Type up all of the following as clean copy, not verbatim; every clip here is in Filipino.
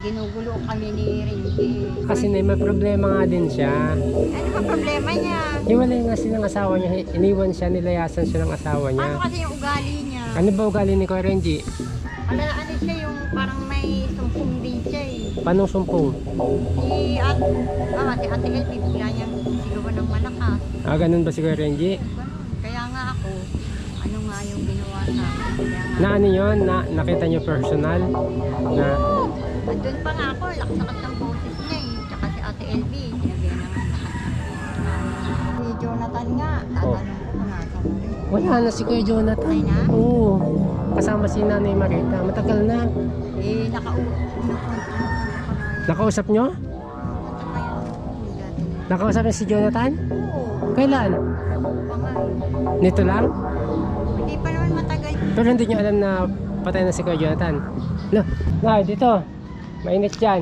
ginugulo kami ni Renji. Kasi may problema nga din siya. Ano ba problema niya? Hiwalay nga siya ng asawa niya. Iniwan siya, nilayasan siya ng asawa niya. Ano kasi yung ugali niya? Ano ba ugali ni Kuya Renji? Ano siya yung parang may sumpong din siya eh. Panong sumpong? Si Ate El, bibigla niyang sigawan ng malakas. Ganun ba si Kuya Renji? Ganun. Kaya nga ako, ano nga yung ginawa namin. Kaya nga, Na ano yun? Nakita niyo personal? Na, andun pa nga ako, lakas-lakas ng boses niya eh. Tsaka si Ate LB, sinabihan ng lakas. Si Jonathan nga, tatanong ko kung nasa mo rin. wala na si Kuya Jonathan. Ay na? Oo. Kasama si Nanay Marita. Matagal na. Eh, Nakausap nyo? Nakausap niyo si Jonathan? Oo, Kailan? pa nga eh. Nito lang? Hindi pa naman matagal. Pero hindi nyo alam na patay na si Kuya Jonathan. No, Nay, dito. Mainit dyan.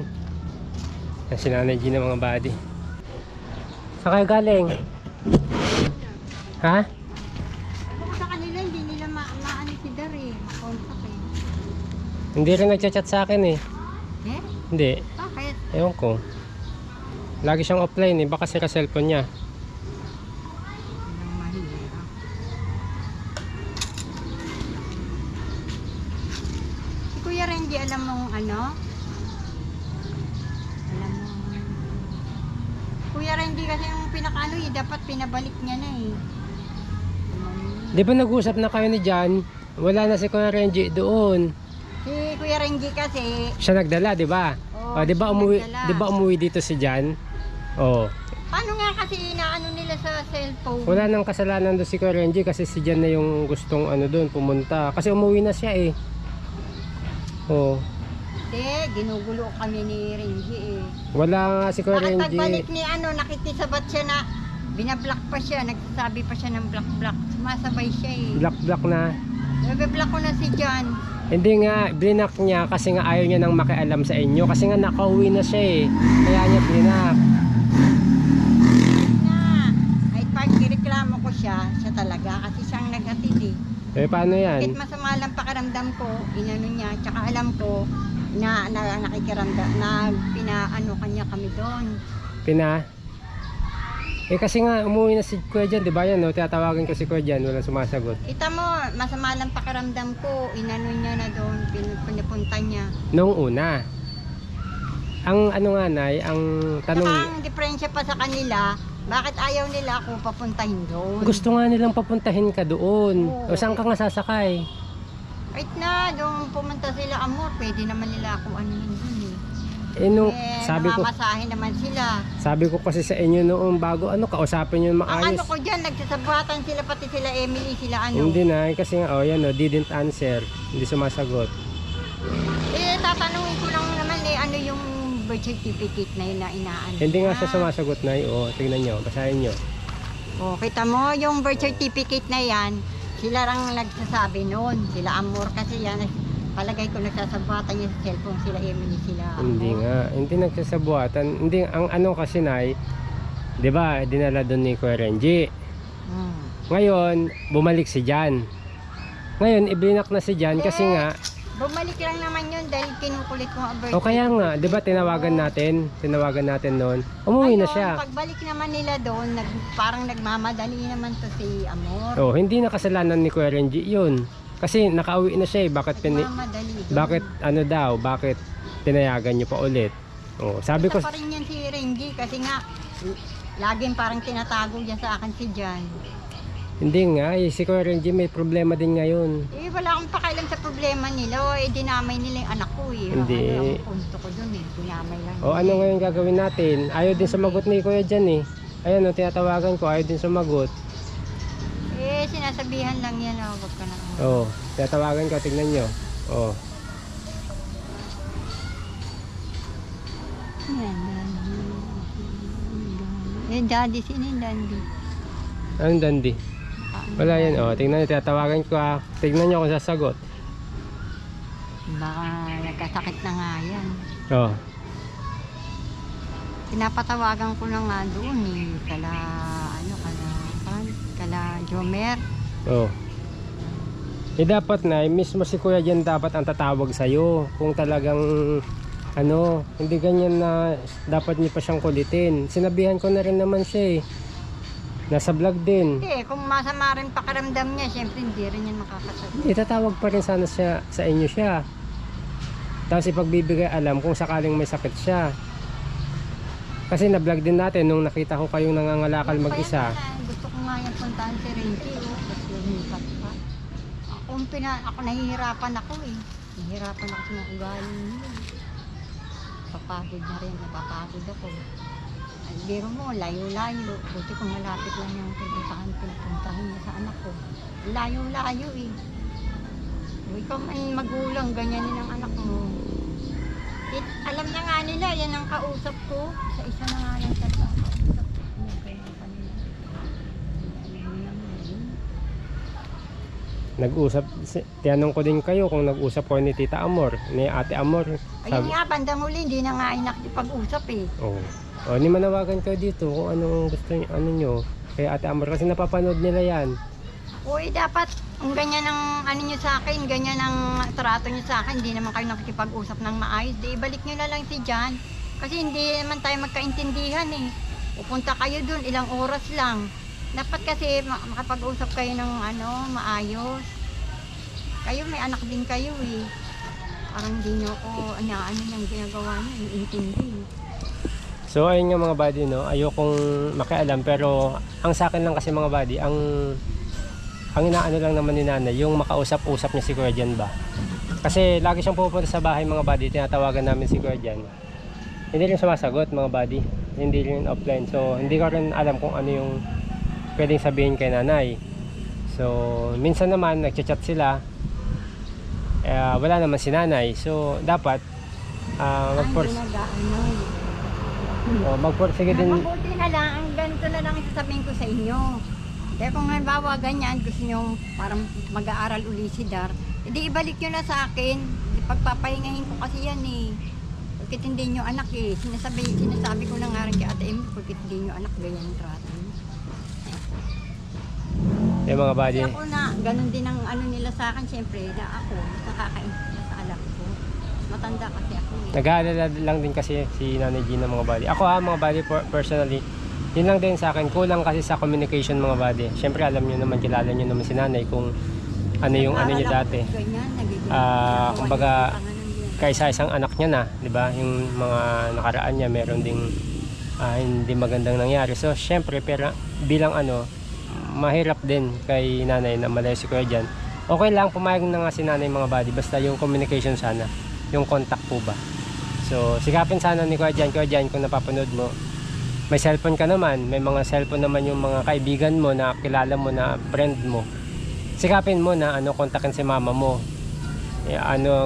Yan si Nanay G ng mga body. Saan kayo galing? Ha? Ako sa kanila, hindi nila maano si Dar eh. Makontak eh. Hindi rin nagchat-chat sa akin eh. Eh? Hindi. Bakit? Ewan ko. Lagi siyang offline eh. Baka sira cellphone niya. Walang mahirap. Si Kuya Renji, alam mong ano? Alam mo. Kuya Renji kasi yung pinakaano eh, dapat pinabalik niya na eh. Di ba nag-usap na kayo ni Jan? Wala na si Kuya Renji doon. Si Kuya Renji kasi, Siya nagdala, di ba? Oo, Di ba siya umuwi, nagdala. di ba umuwi dito si Jan? Oh. paano nga kasi inaano nila sa cellphone? Wala nang kasalanan doon si Kuya Renji kasi si Jan na yung gustong ano doon pumunta. Kasi umuwi na siya eh. Oh. Hindi, ginugulo kami ni Renji eh. Wala nga si Kuya Bakit Renji. pagbalik ni ano, nakikisabat siya na binablock pa siya, nagsasabi pa siya ng block. Sumasabay siya eh. Black na. Nabiblock ko na si John. Hindi nga, blinak niya kasi nga ayaw niya nang makialam sa inyo. Kasi nga nakauwi na siya eh. Kaya niya blinak. Na, ay pag ireklamo ko siya talaga kasi siyang naghatid eh. Eh paano Kahit yan? masama lang pakiramdam ko, inano niya, tsaka alam ko na nakikiramdam, na pinaano kanya kami doon. Eh kasi nga umuwi na si Kuya Jan, di ba yan no? Tinatawagin ko si Kuya Jan, walang sumasagot. Kita mo, masama lang pakiramdam ko, inano niya na doon, pinapunta niya. Noong una. Ang ano nga Nay, ang Saka tanong, ang diferensya pa sa kanila, bakit ayaw nila ako papuntahin doon? gusto nga nilang papuntahin ka doon. Oo. O saan ka nga sasakay? Kahit na, doon pumunta sila Amor, pwede naman nila ako anuhin doon eh. Eh no, sabi ko, namamasahe naman sila. sabi ko kasi sa inyo noong bago ano, kausapin nyo Ang maayos. ano ko dyan, nagsasabatan sila, pati sila Emily, sila ano. Hindi na, kasi nga, oh yan no, didn't answer. Hindi sumasagot. Eh, tatanungin ko lang naman eh, ano yung birth certificate na yun na inaano. Hindi nga siya sumasagot na, oh, tignan nyo, basahin nyo. Oh, kita mo, yung birth certificate na yan, sila lang nagsasabi noon. Sila Amor kasi yan, palagay ko nagsasabatan niya sa cellphone, sila Emily, sila Amor. Hindi nga, hindi nagsasabuatan. Hindi, ang ano kasi Nay, di ba, dinala doon ni Kuya Renji. Hmm. Ngayon, bumalik si Jan. Ngayon, ibinak na si Jan kasi nga, Bumalik lang naman yun dahil kinukulit mo ang birth o kaya nga, di ba tinawagan natin noon. Umuwi na Ngayon, siya. pagbalik naman nila doon, parang nagmamadali naman to si Amor. Oh, hindi na kasalanan ni Kuya Renji yun. Kasi nakauwi na siya eh. Nagmamadali doon. Bakit ano daw, bakit pinayagan niyo pa ulit? Oh, sabi ko, Ito pa rin yan si Renji kasi nga, laging parang tinatago niya sa akin si Jan. hindi nga, eh, si Kuya Renji may problema din ngayon. Eh, wala akong pakialam sa problema nila. O, eh, dinamay nila yung anak ko eh. Hindi. Ano ang punto ko dun eh. Dinamay lang. O ano ngayon gagawin natin? Ayaw din sumagot ni Kuya Jan eh. Ayan o, tinatawagan ko, ayaw din sumagot. Eh, sinasabihan lang yan. Oh, wag ka na. Oh, tinatawagan ko, tignan nyo. Oh, Yan, Dandy. Eh, Daddy, sino yung Dandy? anong dandi? Wala yan, oh, tignan nyo, tinatawagan ko ah. Tignan nyo kung sasagot. Baka nagkasakit na nga yan. Oh, Pinapatawagan ko na nga doon eh. Kala Jomer. oh. Eh dapat na, mismo si Kuya Jan dapat ang tatawag sa'yo. Kung talagang Hindi ganyan na dapat niyo pa siyang kulitin. Sinabihan ko na rin naman siya eh. Nasa vlog din. Hindi, kung masama rin pakiramdam niya, syempre hindi rin yan makakasagot. Hindi, tatawag pa rin sana siya sa inyo siya. Tapos ipagbibigay alam kung sakaling may sakit siya. Kasi na-vlog din natin nung nakita ko kayong nangangalakal mag-isa. Gusto ko nga yung puntahan si Renji, tapos lumipat pa. Ako nahihirapan ako eh. Nahihirapan ako sa mga ugali niya. Papagod na rin, napapagod ako. Ay, biro mo, layo-layo. Buti kung malapit lang yung pupuntahan niya sa anak ko. Layo-layo eh. Ikaw man magulang, ganyanin ang anak mo. Alam na nga nila, yan ang kausap ko. Sa isa na nga lang sa kausap. Nag-usap, tinanong ko din kayo kung nag-usap ko ni Tita Amor, ni Ate Amor. Ayun nga, bandang huli, hindi na nga nakikipag-usap eh. Oo. O, ni manawagan kayo dito kung anong gusto niyo, nyo. Kay Ate Amor kasi napapanood nila yan. Uy, dapat ang ganyan ang nyo sa akin, ganyan ang trato nyo sa akin, hindi naman kayo nakikipag-usap ng maayos. Di ibalik nyo na lang si Jan. Kasi hindi naman tayo magkaintindihan eh. Pupunta kayo dun, ilang oras lang. Dapat kasi makapag-usap kayo ng maayos. Kayo may anak din kayo eh. Parang hindi nyo ako, ano yung ginagawa nyo, iintindi. So ayun nga mga buddy, no, ayokong makialam, pero ang sa akin lang kasi mga buddy, ang inaano lang naman ni nanay, yung makausap-usap niya si Kuya Jan ba. Kasi lagi siyang pupunta sa bahay mga buddy, tinatawagan namin si Kuya Jan. Hindi rin sumasagot mga buddy, hindi rin offline. So hindi ko rin alam kung ano yung pwedeng sabihin kay nanay. So minsan naman nagchat-chat sila, wala naman si nanay. So dapat magporsige din. Mabuti na lang, ang ganito na lang sasabihin ko sa inyo. Kaya kung halimbawa ganyan, gusto nyo parang mag-aaral uli si Dar, edi ibalik nyo na sa akin. Pagpapahingahin ko kasi yan eh. Pagkit hindi nyo anak eh. Sinasabi ko na nga rin kay Ate Emily, pagkit hindi nyo anak, ganyan ang trato. Yung mga buddy. Kasi ako na, ganun din ang nila sa akin, syempre, na ako, nakakaintindi sa alam ko. Matanda kasi ako eh. Nag-aalala lang din kasi si Nanay Gina mga buddy. Ako mga buddy, personally, yun lang din sa akin, kulang kasi sa communication mga buddy. Siyempre alam nyo naman, kilala nyo naman si nanay kung ano yung ano nyo dati. Kumbaga, kaisa-isang anak niya na, di ba? Yung mga nakaraan niya, meron ding hindi magandang nangyari. So, siyempre, pero bilang mahirap din kay nanay na malayo si Kuya Jan. Okay lang, pumayag na nga si nanay mga buddy, basta yung communication sana, yung contact po ba. So, sikapin sana ni Kuya Jan, kung napapanood mo, may cellphone ka naman, may mga cellphone naman yung mga kaibigan mo na kilala mo na friend mo. Sikapin mo na kontakin si mama mo.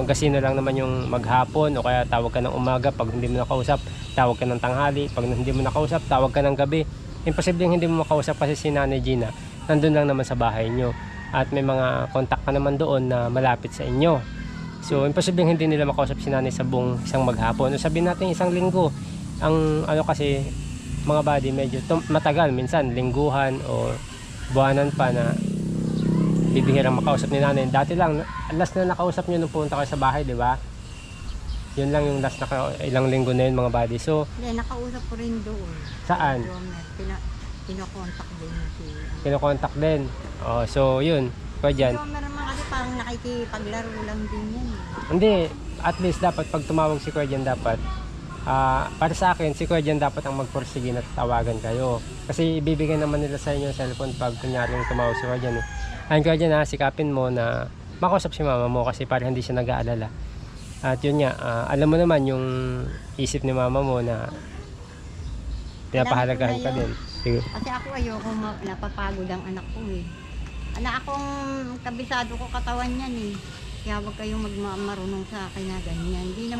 Gasino lang naman yung maghapon o kaya tawag ka ng umaga pag hindi mo nakausap, tawag ka ng tanghali, pag hindi mo nakausap, tawag ka ng gabi. Imposibleng hindi mo makausap kasi si Nanay Gina nandun lang naman sa bahay nyo at may mga contact ka naman doon na malapit sa inyo. So imposibleng hindi nila makausap si nanay sa buong isang maghapon. O sabihin natin isang linggo. Ang kasi mga buddy medyo matagal, minsan lingguhan o buwanan pa na bibihirang makausap ni nanay. Dati lang, last na nakausap nyo nung pumunta kayo sa bahay, di ba? Yun lang yung last na ilang linggo na yun mga buddy. So, nakausap ko rin doon. Saan? Pinokontak din. Pinokontak din. Oh, so yun, Kuya Jan. Meron naman kasi parang nakikipaglaro lang din yan. Hindi, at least dapat pag tumawag si Kuya Jan dapat para sa akin, si Kuya Jan dapat ang magporsige na tawagan kayo. Kasi ibibigay naman nila sa inyo yung cellphone pag kunyari yung tumawag si Kuya Jan. Ayun Kuya Jan, sikapin mo na makausap si mama mo kasi para hindi siya nag-aalala. At yun nga, alam mo naman yung isip ni mama mo na pinapahalagahan ka din. Sige. Kasi ako ayoko napapagod ang anak ko eh. Akong kabisado ko katawan yan eh. Kaya huwag kayong marunong sa akin na ganyan. Hindi nyo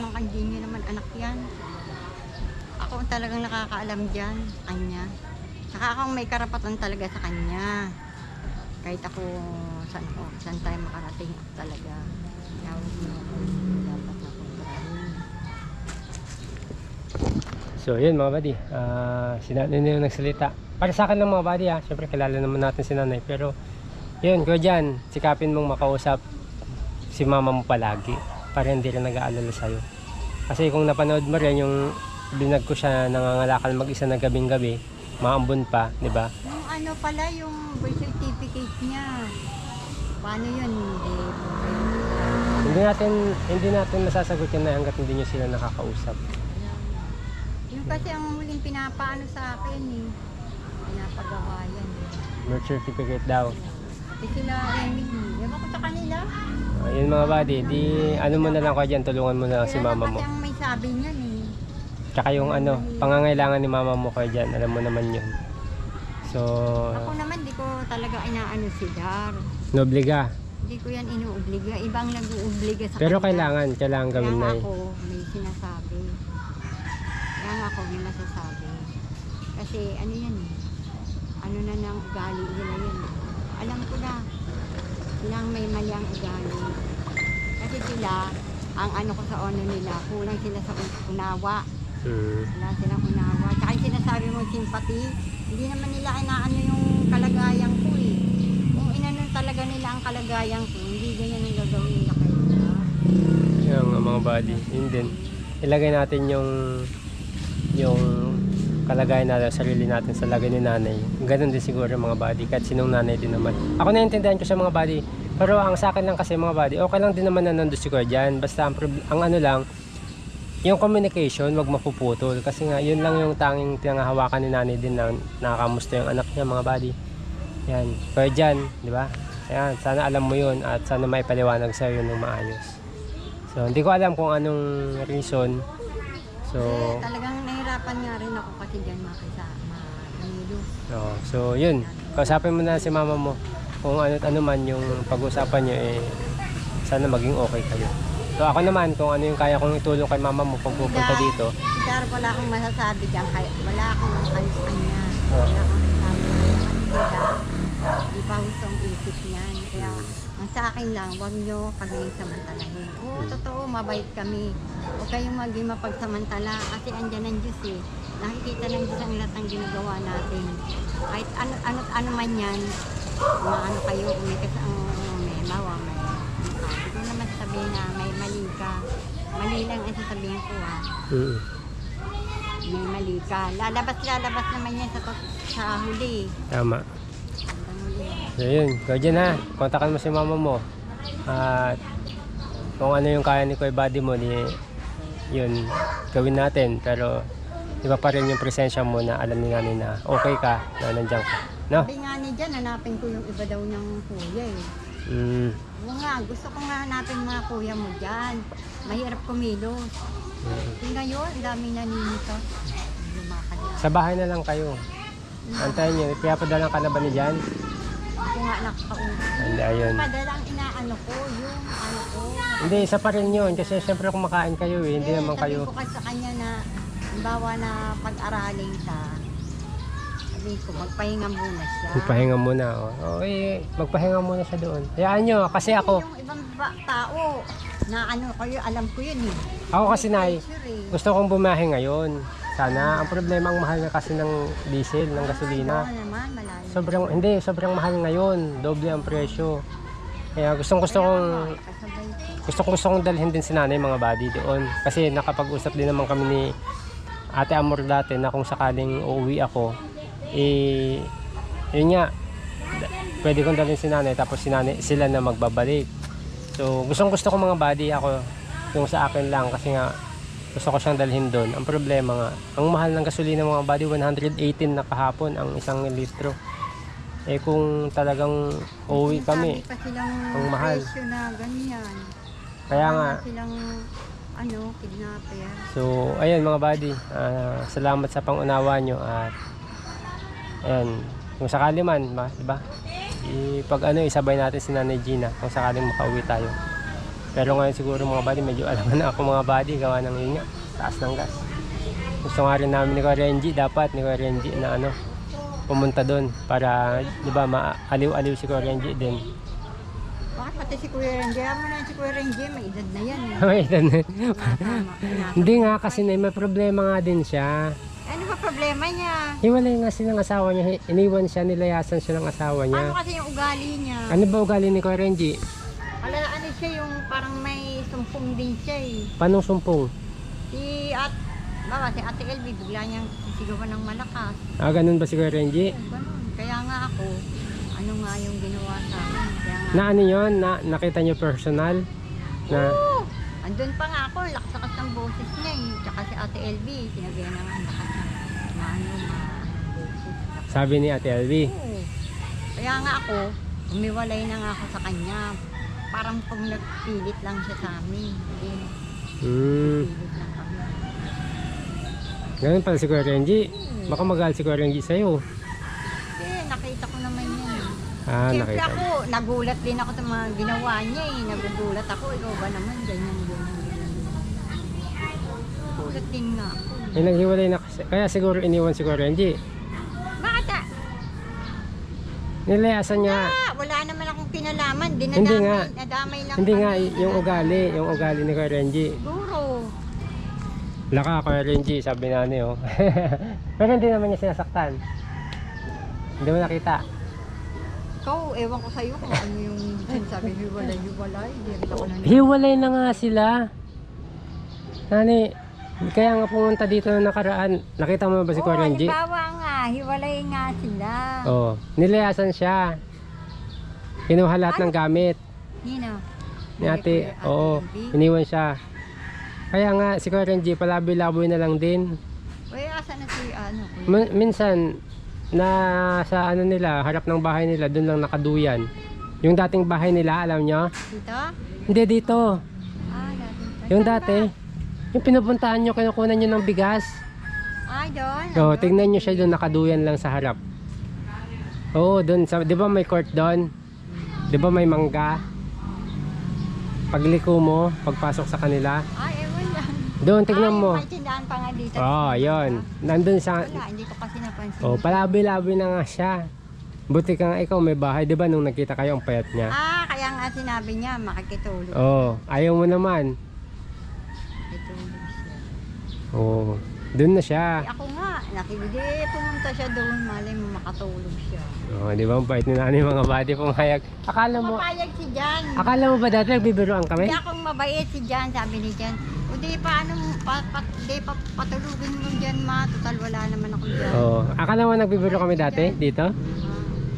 naman anak yan. Ako talagang nakakaalam dyan, kanya. Saka akong may karapatan talaga sa kanya. Kahit ako, saan tayo makarating talaga. Kaya huwag mo ako dapat na kumprahin. So yun mga buddy, si nanay na yung nagsalita. Para sa akin lang mga buddy syempre kilala naman natin si nanay. Pero yun, Kuya Jan, sikapin mong makausap si mama mo palagi para hindi rin nag-aalala sa'yo. Kasi kung napanood mo rin yung binag ko siya nangangalakal mag-isa na gabing-gabi, maambon pa, di ba? Yung ano pala, yung birth certificate niya. Paano yun? Hindi natin masasagot yan na hangga't hindi nyo sila nakakausap. Yung kasi ang huling pinapaano sa akin eh. Pinapagawa yan. Birth certificate daw. Kasi sila Emily. Ewan ko sa kanila. Yun mga buddy, di ano mo na lang ko dyan, tulungan mo na si mama mo. Kasi ang may sabi niyan eh. Tsaka yung ano, pangangailangan ni mama mo kayo dyan, alam mo naman yun. So, Ako naman di ko talaga inaano si Dar. nobliga. Hindi ko yan inuobliga. Ibang nag-uubliga sa Pero kanya. kailangan gawin na Kaya ako may sinasabi. Kaya nga ako may masasabi. Kasi ano yan eh. Ano na ng ugali nila yun. Alam ko na. Silang may mali ang ugali. Kasi sila, ang ano ko sa ono nila, kulang sila sa unawa. Wala silang unawa. Tsaka yung sinasabi mo simpati, hindi naman nila inaano yung kalagayan ko eh. Kung inano talaga nila ang kalagayan ko, hindi ganyan ang gagawin nila kayo. Yung mga buddy, yun din. Ilagay natin yung kalagayan natin, sarili natin sa lagay ni nanay. Ganun din siguro mga buddy, kahit sinong nanay din naman. Ako naiintindihan ko sa mga buddy, pero ang sa akin lang kasi mga buddy, okay lang din naman na nandun si Kuya dyan. Basta ang ano lang, yung communication, wag mapuputol. Kasi nga, yun lang yung tanging pinangahawakan ni nanay din na nakakamusta yung anak niya mga buddy. Yan, Kuya dyan, di ba? Ayan, sana alam mo yun at sana may paliwanag sa'yo yun ng maayos. So, hindi ko alam kung anong reason. So, Talagang nahirapan nga rin ako kasi dyan Manilo. so yun. Kausapin mo na si mama mo kung ano man yung pag-usapan nyo sana maging okay kayo. So ako naman kung ano yung kaya kong itulong kay mama mo pag pupunta dito. Dar, wala akong masasabi dyan. Wala akong kanya. Oh. Wala akong masasabi. Di pa gusto ang isip niyan. Kaya ang sa akin lang, huwag nyo kami samantalahin. Oo, totoo, mabait kami. Huwag kayong maging mapagsamantala kasi andyan ang Diyos eh. Nakikita ng Diyos ang lahat ng ginagawa natin. Kahit ano man yan, maano kayo, umikas ang may mawa, may hindi ko naman sabihin na may mali ka. Mali lang ang sasabihin ko ha. May mali ka. Lalabas naman yan sa huli. Tama. Hanggang huli. So yun, go dyan ha. Kontakan mo si mama mo. At kung ano yung kaya ni Kuya Buddy mo, yun, gawin natin. Pero iba pa rin yung presensya mo na alam ni nanay na okay ka, na nandiyan ka. No? Sabi nga ni dyan, hanapin ko yung iba daw niyang kuya eh. Oo nga, gusto ko nga hanapin mga kuya mo dyan. Mahirap kumilos. Ngayon, ang daming naninitos. Lumakad na. Sa bahay na lang kayo. Antayin nyo, kaya padalang ka na ba ni Jan? Ako nga nakakausap. Hindi, ayun. Padalang inaano ko, yung ano ko. Hindi, isa pa rin yun. Kasi syempre kumakain kayo eh. Hindi naman kayo. Sabi ko kasi sa kanya na, halimbawa na pag-aralin ka, sabi ko, magpahinga muna siya. Magpahinga muna. Okay, magpahinga muna siya doon. Hayaan nyo, kasi ako. Yung ibang tao, na ano kayo, alam ko yun eh. Ako kasi nay, Pressure eh. gusto kong bumahe ngayon. Sana. Ang problema, ang mahal na kasi ng diesel, ng gasolina. Oo naman, malayo. Sobrang mahal ngayon. Doble ang presyo. Kaya gusto kong dalhin din si nanay mga buddy doon. Kasi nakapag-usap din naman kami ni Ate Amor dati na kung sakaling uuwi ako, yun nga, pwede kong dalhin si nanay tapos sila na magbabalik. So gusto ko mga buddy ako, yung sa akin lang kasi nga gusto ko siyang dalhin doon. Ang problema nga, ang mahal ng gasolina mga buddy, 118 na kahapon ang isang litro. Kung talagang uuwi kami, Sabi pa silang ang mahal. presyo na ganyan. Kaya nga, Silang kidnapper. so ayun mga buddy, salamat sa pangunawa nyo at ayan, kung sakali man, diba? Pag isabay natin si Nanay Gina kung sakaling makauwi tayo. Pero ngayon siguro mga buddy, medyo alam na ako mga buddy, gawa ng yun nga, taas ng gas. Gusto nga rin namin ni Kuya Renji, dapat ni Kuya Renji na pumunta doon para, di ba, maaliw-aliw si Kuya Renji din. Bakit pati si Kuya Renji? Alam mo na si Kuya Renji, may edad na yan eh. May edad na. Tama. Hindi nga kasi may problema nga din siya. Ano ba problema niya? Hiwalay nga silang asawa niya, iniwan siya, nilayasan siya ng asawa Ano niya. kasi yung ugali niya? Ano ba ugali ni Kuya Renji? Ano siya yung parang may sumpong din siya eh. Panong sumpong? Si Ate LB, bigla niyang sisigawan ng malakas. Ganun ba si Kuya Renji? Ganun. Kaya nga ako, ano nga yung ginawa sa akin. Kaya nga, Na ano yun? Nakita nyo personal? Na, oo! Andun pa nga ako, lakas-lakas ng boses niya eh. Tsaka si Ate LB, sinabihan na nga ang lakas ng boses. sabi ni Ate LV. Oo. Kaya nga ako, umiwalay na nga ako sa kanya. Parang kung nagpilit lang siya sa amin. Hindi, pilit lang kami. Ganun pala si Kuya Renji. Baka magalit si Kuya Renji sa'yo. Nakita ko naman yan. Nakita Siyempre mo. ako, nagulat din ako sa mga ginawa niya eh. Nagugulat ako, ikaw ba naman, ganyan. Nagulat din nga ako. Naghiwalay na kasi. Kaya siguro iniwan si Kuya Renji. Bakit ah? Nilayasan niya. Wala naman akong kinalaman. Hindi nga. Nadamay lang Hindi kami. nga, yung ugali ni Kuya Renji. Siguro. Laka Kuya Renji, sabi na oh. Pero hindi naman niya sinasaktan. Hindi mo nakita. Ikaw, ewan ko sa'yo kung ano yung sinasabi, hiwalay. Hindi rin ako naniwala. Hiwalay na nga sila. Nani, kaya nga pumunta dito na nakaraan. Nakita mo ba si Kuya Renji? Halimbawa nga, hiwalay nga sila. Oo. Nilayasan siya. Kinuha lahat ng gamit. Nino? Ni ate, oo. Iniwan siya. Kaya nga, si Kuya Renji, palaboy-laboy na lang din. Uy, asa na si ano? Minsan, sa ano nila, harap ng bahay nila, doon lang nakaduyan. Yung dating bahay nila, alam nyo? Dito? Hindi dito. Dati. Yung dati. Yung pinupuntahan nyo, kinukunan nyo ng bigas. Doon? Oo, tignan nyo siya doon, nakaduyan lang sa harap. Oo, doon. Di ba may court doon? Di ba may mangga? Pagliko mo, pagpasok sa kanila. Ewan lang. Doon, tignan mo. May tindahan pa nga dito. Yun. Nandun sa... Wala, hindi ko kasi napansin. palabi-labi na nga siya. Buti ka nga ikaw, may bahay. Di ba nung nagkita kayo, ang payat niya? Kaya nga sinabi niya, makikitulog. Ayaw mo naman. Makikitulog siya. Doon na siya. Ako nga, pumunta siya doon, malay mo makatulog siya. Di ba ang bait ni nanay mga body pumayag. Mapayag si Jan. Akala mo ba dati nagbibiruan kami? Hindi akong mabait si Jan, sabi ni Jan. O di paano, patulugin mo dyan ma, total wala naman ako dyan. Akala mo nagbibiro kami dati dito?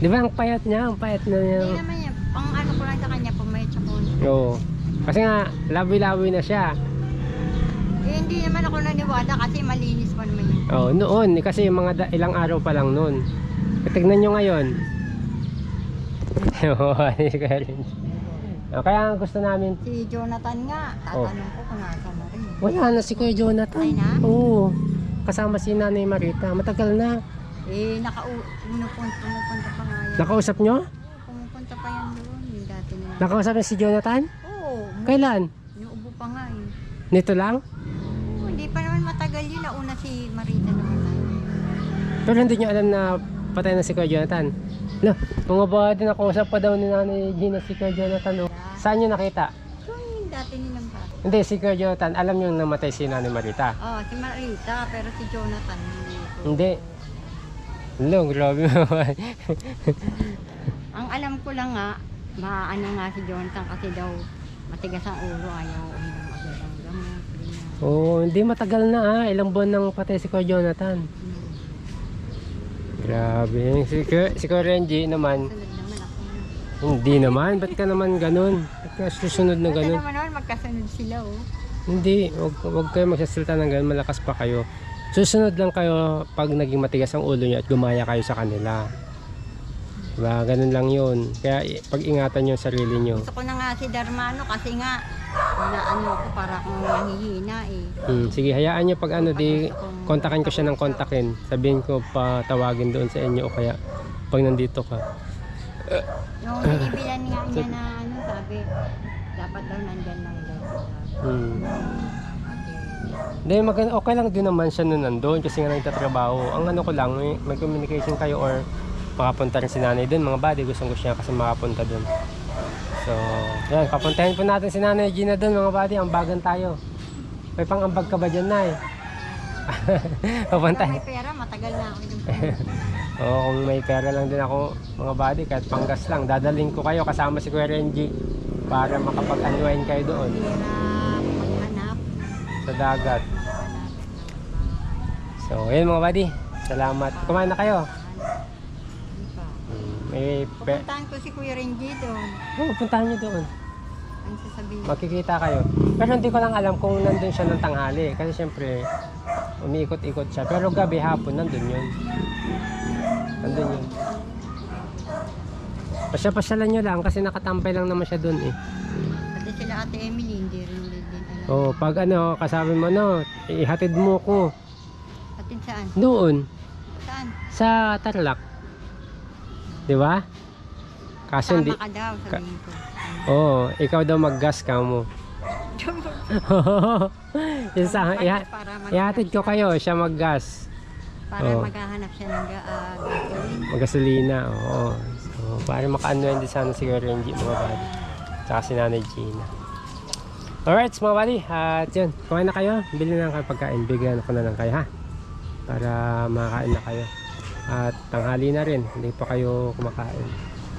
Di ba ang payat niya? Ang payat na niya. Hindi naman yan, pang ano ko lang sa kanya, pumayat siya ko. Kasi nga, labi-labi na siya. Hindi naman ako naniwala kasi malinis pa naman yun. Noon, kasi mga ilang araw pa lang noon. Tignan nyo ngayon. Kaya ang gusto namin. Si Jonathan nga, tatanong ko kung nasa na rin. Wala na si Kuya Jonathan. Ay na? Oo. Kasama si Nanay Marita. Matagal na. Pumupunta pa nga yan. Nakausap nyo? Pumupunta pa yan doon. Yung dati na. Nakausap niya si Jonathan? Oo. Kailan? Inuubo pa nga eh. Nito lang? Hindi pa naman matagal yun. Nauna si Marita naman tayo. Pero hindi nyo alam na patay na si Kuya Jonathan. Mga body nakausap pa daw ni Nanay Gina si Kuya Jonathan. Saan nyo nakita? Yung dati nilang ba? Hindi, si Kuya Jonathan. Alam nyo namatay si Nanay Marita. Si Marita, pero si Jonathan hindi ko. Hindi. Grabe naman. Ang alam ko lang nga, maano nga si Jonathan kasi daw matigas ang ulo, ayaw uminom agad ng gamot. Hindi matagal na ilang buwan nang patay si Kuya Jonathan. Grabe. Si Kuya Renji naman. Sunod naman ako. Hindi naman. Ba't ka naman ganun? Ba't ka susunod na ganun? Naman naman magkasunod sila Hindi. Huwag kayo magsasalita ng ganun. Malakas pa kayo. Susunod lang kayo pag naging matigas ang ulo nyo at gumaya kayo sa kanila. Diba? Ganun lang yun. Kaya pag-ingatan nyo yung sarili nyo. Gusto ko na nga si Darmano kasi nga naano ako para akong nangihina Sige, hayaan nyo pag kontakin ko siya ng kontakin. Sabihin ko patawagin doon sa inyo o kaya pag nandito ka. Yung binibilan nga niya na sabi, dapat daw nandyan lang daw sila. Hindi, okay lang din naman siya na nandun kasi nga nagtatrabaho. Ang ano ko lang, may communication kayo or makapunta rin si nanay doon. Mga buddy, gusto siya kasi makapunta doon. So, yan, papuntahin po natin si Nanay Gina doon mga buddy. Ambagan tayo. May pang-ambag ka ba dyan, Nay? Papuntahin. Kung may pera, matagal na ako yung Kung may pera lang din ako mga buddy, kahit panggas lang, dadaling ko kayo kasama si Kuya Renji para makapag-unwind kayo doon pera, maghanap. sa dagat. So, ayun mga buddy. Salamat. Kumain na kayo. Hindi pa. May Pupuntahan ko si Kuya Renji doon. puntahan nyo doon. Ang sasabihin. Makikita kayo. Pero hindi ko lang alam kung nandun siya ng tanghali. Kasi syempre, umiikot-ikot siya. Pero gabi, hapon, nandun yun. Nandun yun. Pasya-pasyalan nyo lang kasi nakatampay lang naman siya doon eh. Pati sila Ate Emily, hindi rin din. Oh, pag kasabi mo ihatid mo ko Atid saan? doon Saan? sa Tarlac. 'Di ba? Kaso hindi. Tama ka daw, sabihin ko. Oh, ikaw daw mag-gas ka mo. Yung ihatid ko kayo, siya mag-gas. Para Oh. maghahanap siya ng gasoline. Magasolina, oo. So, para maka-unwind din sana si Kuya Renji, mga buddy. Tsaka si Nanay Gina. Alright, mga buddy. At yun, kumain na kayo. Bili na lang kayo pagkain. Bigyan ko na lang kayo, ha? Para makakain na kayo. At tanghali na rin. Hindi pa kayo kumakain.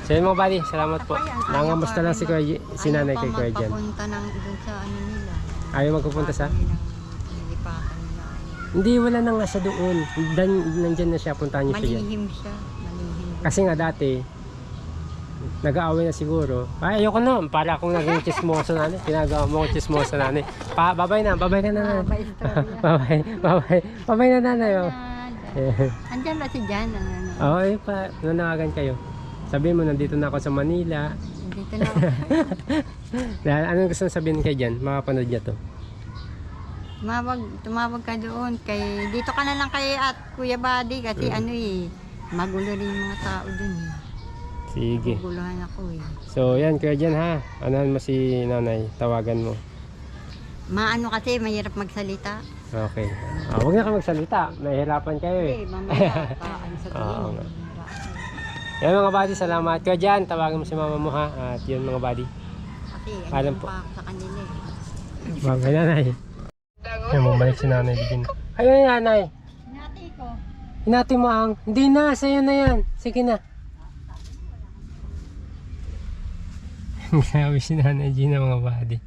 So yun mga buddy, salamat po. Nangamusta lang si Nanay kay Kuya Jan. Ayaw pa magpapunta ng doon sa ano nila. Ayaw magpupunta sa? Nilipatan nila. Hindi, wala na nga siya doon. Nandyan na siya, puntahan niyo siya. Malihim siya. Malihim. Kasi nga dati, nag-aaway na siguro. Ay, ayoko na. Para akong naging chismoso na. Pinagawa mo akong chismoso na. Babay na. Babay ka na. Ba istorya. Babay. Babay. Babay na nanay. Oh. Andyan ba si Jan? Oo, pa. Nanawagan kayo. Sabihin mo, nandito na ako sa Manila. Dito na ako. Dahil anong gusto sabihin kay Jan? Makapanood niya to. Tumawag ka doon. Dito ka na lang kay at Kuya Buddy kasi magulo rin yung mga tao doon eh. Sige. Guluhan ako eh. So, yan, Kuya Jan ha. Anahan mo si nanay. Tawagan mo. Maano kasi, mahirap magsalita. Okay. Huwag na ka magsalita. Nahihirapan kayo eh. Eh, mamaya pa ang Oo nga. sabihin. Yan mga buddy, salamat. Kuya Jan, tawagan mo si mama mo ha. At yun mga buddy. Kasi Alam andyan po. pa ako sa kanila eh. Bagay nanay. Ay, bumalik si nanay. Ayun nanay. Hinati ko. Hinati mo ang. Hindi na, sa'yo na yan. Sige na. Grabe si nanay Gina mga buddy.